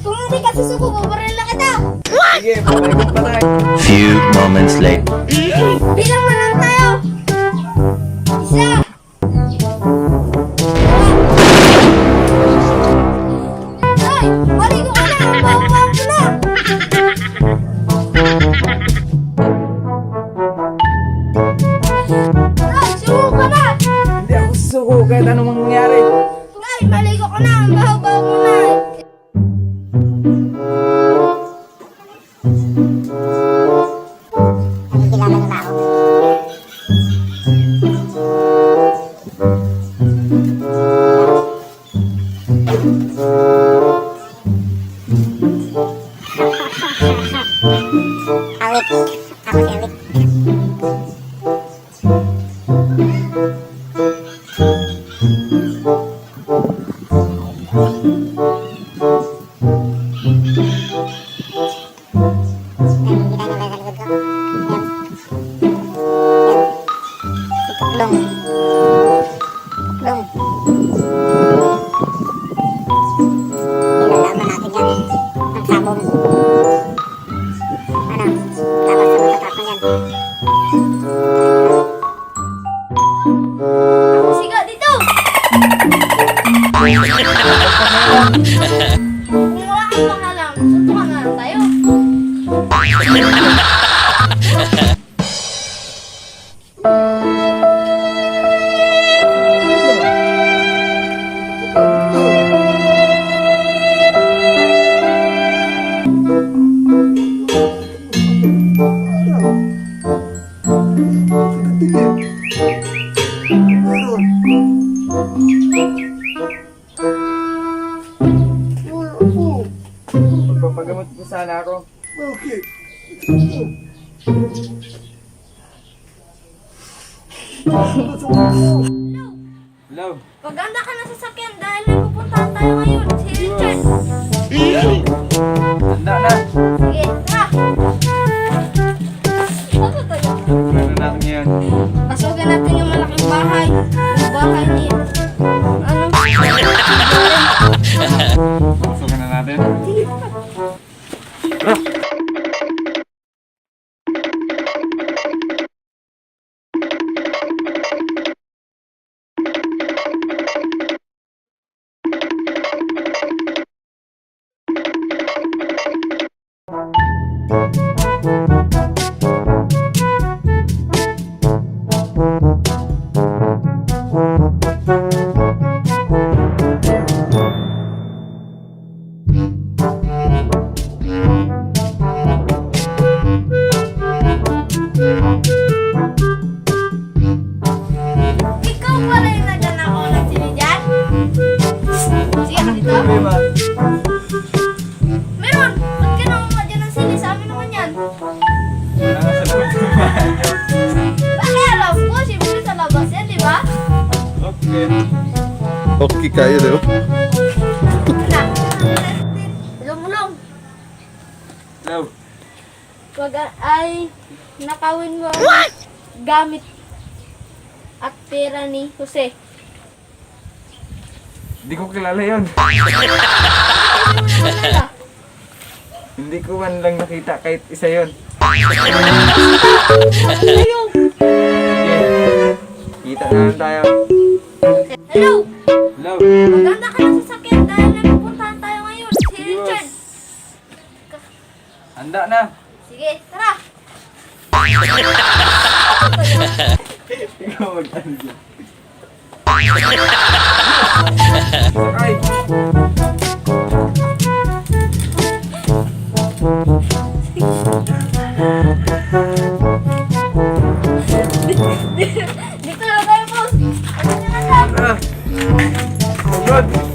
Kung hindi ka susuko, babaril na kita! Sige, patay kong patay. Few moments later. Bilang na lang tayo! Isa! Ay! Maligo ka na! Ang baho-baho ko na! Ay! Suko ka na! Hindi ako susuko kahit anong mangyari. Ay! Maligo ka na! Ang baho-baho ko na! Awit. Ako si Awit. Ayan, kita nyo ba sa likod ko? Ayan. Ayan. Si Puklong. Puklong. Nilalaman natin yan. Ang sabong. Ano? Tapos sa matatapang yan. Siga dito! Kung wala kang pangalam, suntukan na lang tayo. Magpapagamot po sana ako. Hello. Paganda ka na sa sasakyan dahil may pupuntahan tayo ngayon. Si Richard. Handa na. Sige, tara! Ano tayo? Ano natin yan? Pasukin natin yung malaking bahay. Yung bahay niya. Ano? Pasukan na natin. Ikaw pa rin na dyan ako nagsinidyan? Sige ka dito. Problema. Meron! Ba't ka naman madyan ng sili? Sa amin naman yan. Nasa labas ng bahay niyo. Bakit alam ko? Siyempre sa labas yan, di ba? Okay. Okay kayo, di ba? Anak. Lumulong. Hello. Pag ay nakawin mo ang gamit at pera ni Jose. Hindi ko kilala yun. Wala. Hindi ko man lang nakita kahit isa yun. Ayaw. Sige. Kita na lang tayo. Hello. Hello. Maganda ka na sa sakyan dahil nagpupuntahan tayo ngayon. Si Richard. Handa na. Sige, tara. Ikaw mag-anda. Sakay. Dito na tayo, boss. Ano nyo na lang? Ah. Oh, good.